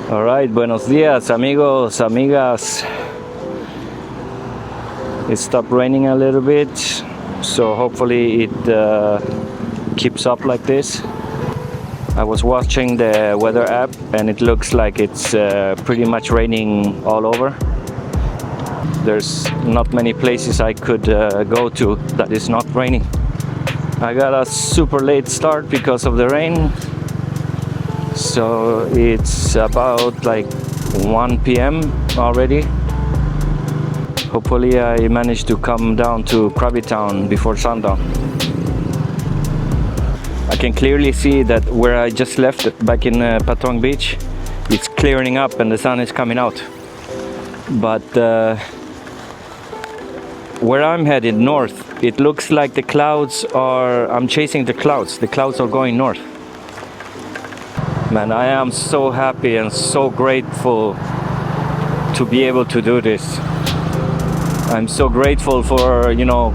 All right, buenos dias, amigos, amigas. It stopped raining a little bit, so hopefully it keeps up like this. I was watching the weather app and it looks like it's pretty much raining all over. There's not many places I could go to that is not raining. I got a super late start because of the rain. So it's about like 1 p.m. already. Hopefully I managed to come down to Krabi Town before sundown. I can clearly see that where I just left back in Patong Beach, it's clearing up and the sun is coming out. But where I'm headed north, it looks like the clouds are, I'm chasing the clouds. The clouds are going north. Man, I am so happy and so grateful to be able to do this. I'm so grateful for, you know,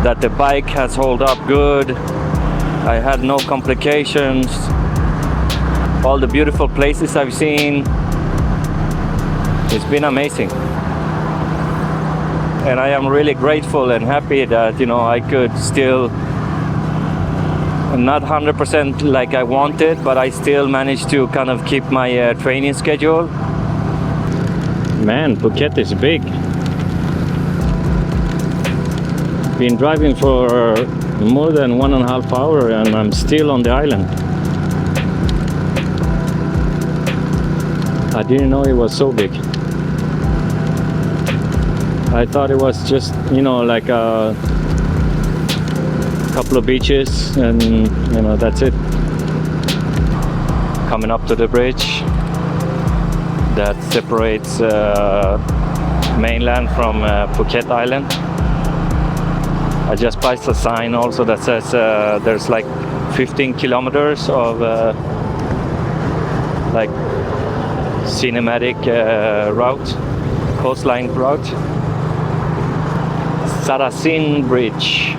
that the bike has held up good. I had no complications. All the beautiful places I've seen. It's been amazing. And I am really grateful and happy that, you know, I could still, not 100% like I wanted, but I still managed to kind of keep my training schedule. Man, Phuket is big. Been driving for more than 1.5 hours and I'm still on the island. I didn't know it was so big. I thought it was just, you know, like a couple of beaches and, you know, that's it. Coming up to the bridge that separates mainland from Phuket Island. I just passed a sign also that says there's like 15 kilometers of like cinematic route, coastline route. Sarasin Bridge.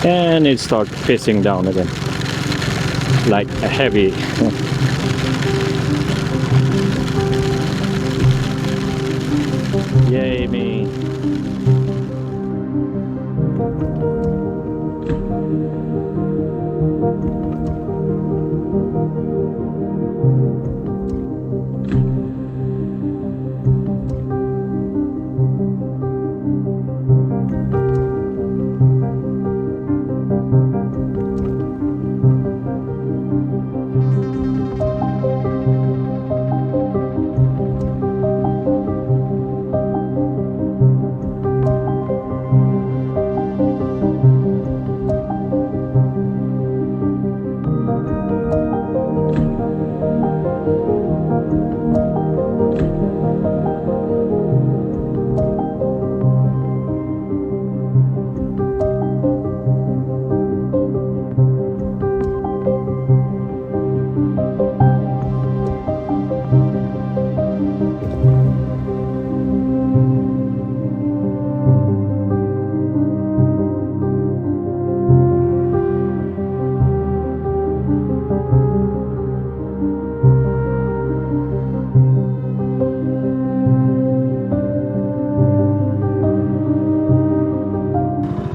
And it starts pissing down again, like a heavy. Yay me.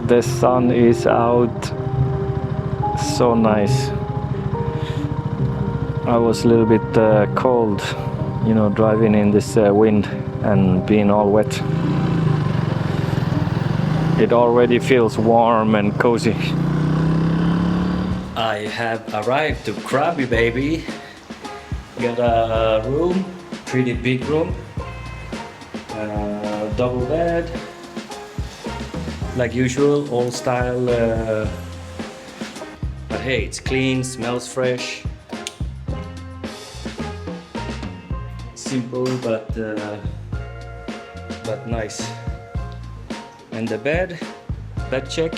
The sun is out, so nice. I was a little bit cold, you know, driving in this wind and being all wet. It already feels warm and cozy. I have arrived to Krabi, baby. Got a room, pretty big room, double bed. Like usual, old style, but hey, it's clean, smells fresh. Simple but nice. And the bed check.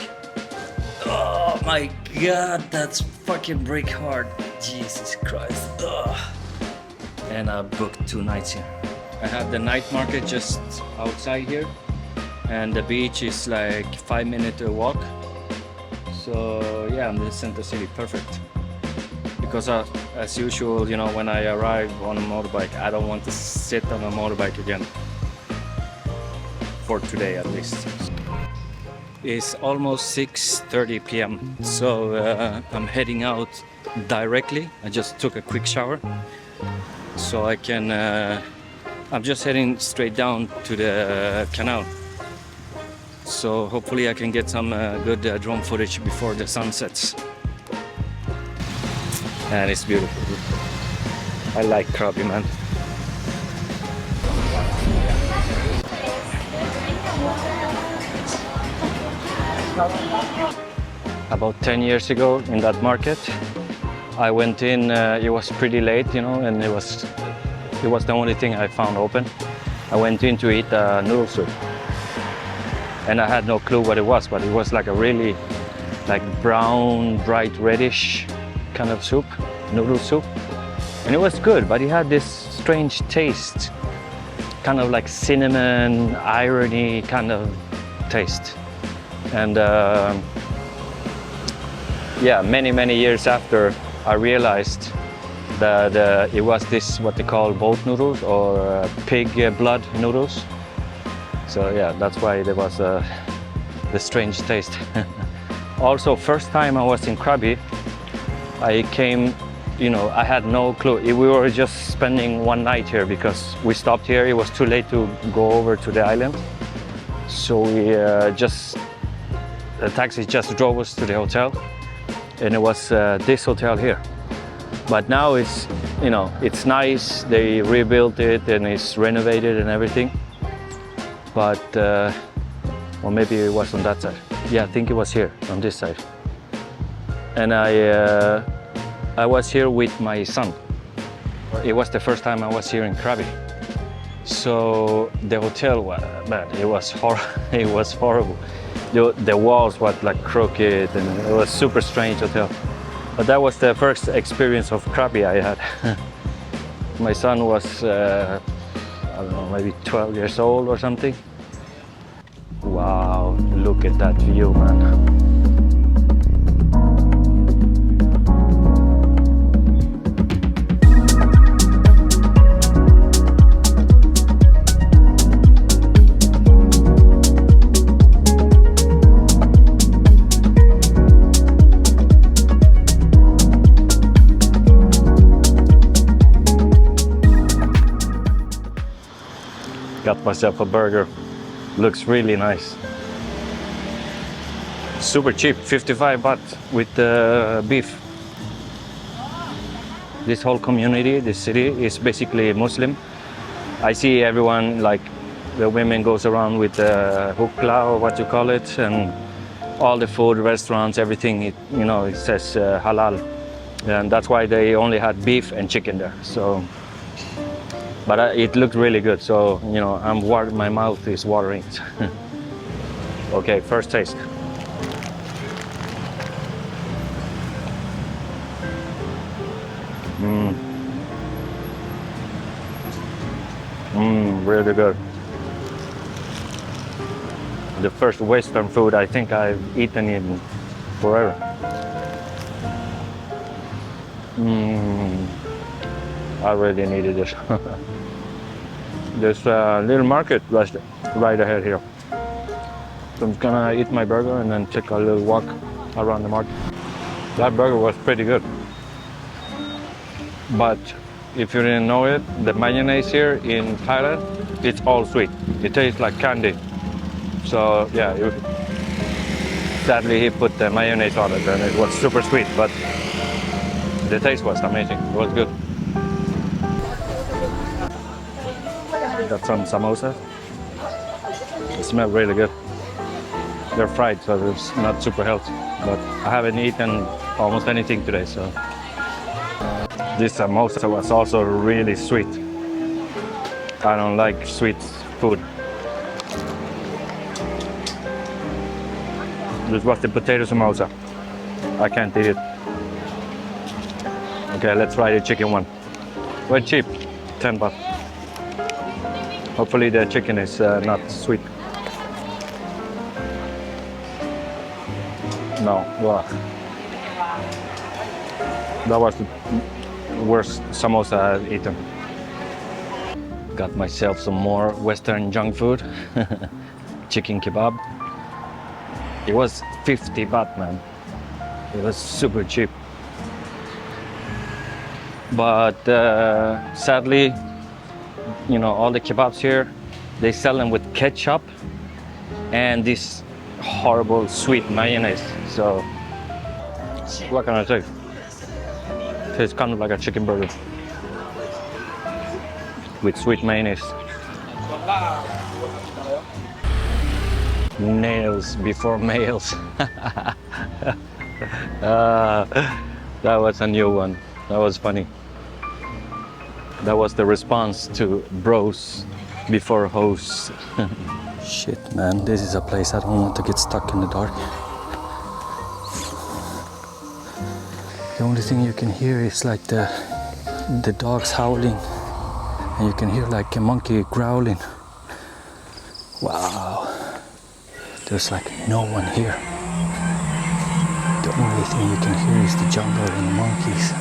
Oh my god, that's fucking brick hard. Jesus Christ. Ugh. And I booked 2 nights here. I have the night market just outside here. And the beach is like 5-minute walk. So yeah, I'm in the center city, perfect. Because as usual, you know, when I arrive on a motorbike, I don't want to sit on a motorbike again. For today at least. It's almost 6:30 p.m. So I'm heading out directly. I just took a quick shower. So I can, I'm just heading straight down to the canal. So hopefully I can get some good drone footage before the sun sets. And it's beautiful. I like Krabi, man. About 10 years ago in that market, I went in, it was pretty late, you know, and it was the only thing I found open. I went in to eat noodle soup. And I had no clue what it was, but it was like a really like brown, bright reddish kind of soup, noodle soup. And it was good, but it had this strange taste, kind of like cinnamon, irony kind of taste. And yeah, many years after, I realized that it was this, what they call boat noodles or pig blood noodles. So yeah, that's why there was the strange taste. Also, first time I was in Krabi, I came, you know, I had no clue. We were just spending one night here because we stopped here. It was too late to go over to the island. So we the taxi just drove us to the hotel, and it was this hotel here. But now it's, you know, it's nice. They rebuilt it and it's renovated and everything. But, or maybe it was on that side. Yeah, I think it was here, on this side. And I was here with my son. It was the first time I was here in Krabi. So the hotel, man, it was horrible. The walls were like crooked, and it was super strange hotel. But that was the first experience of Krabi I had. My son was, I don't know, maybe 12 years old or something. Wow, look at that view, man. Got myself a burger. Looks really nice. Super cheap, 55 baht with beef. This whole community, this city is basically Muslim. I see everyone, like the women goes around with hukla or what you call it, and all the food, restaurants, everything, it, you know, it says halal. And that's why they only had beef and chicken there. So. But it looked really good, so, you know, my mouth is watering. Okay, first taste. Really good. The first Western food I think I've eaten in forever. I really needed this. There's a little market right ahead here. So I'm gonna eat my burger and then take a little walk around the market. That burger was pretty good. But if you didn't know it, the mayonnaise here in Thailand, it's all sweet. It tastes like candy. So yeah, sadly he put the mayonnaise on it and it was super sweet, but the taste was amazing. It was good. Got some samosas. They smell really good. They're fried, so it's not super healthy. But I haven't eaten almost anything today, so. This samosa was also really sweet. I don't like sweet food. This was the potato samosa. I can't eat it. Okay, let's try the chicken one. Quite cheap, 10 baht. Hopefully the chicken is not sweet. No, ugh. That was the worst samosa I've eaten. Got myself some more Western junk food. Chicken kebab. It was 50 baht, man. It was super cheap. But sadly, you know, all the kebabs here, they sell them with ketchup and this horrible sweet mayonnaise. So what can I say? Tastes kind of like a chicken burger with sweet mayonnaise. Nails before males. That was a new one. That was funny. That was the response to bros before hoes. Shit, man, this is a place I don't want to get stuck in the dark. The only thing you can hear is like the dogs howling, and you can hear like a monkey growling. Wow, there's like no one here. The only thing you can hear is the jungle and the monkeys.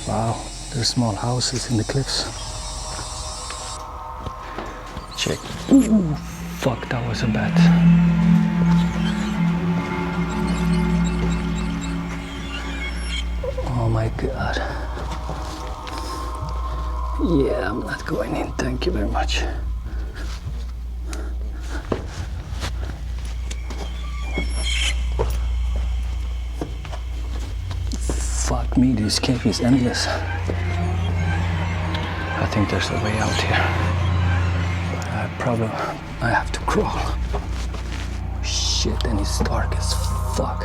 Wow, there's small houses in the cliffs. Check. Ooh, fuck, that was a bat. Oh my god. Yeah, I'm not going in, thank you very much. Fuck me, this cave is endless. I think there's a way out here. I have to crawl. Shit, and it's dark as fuck.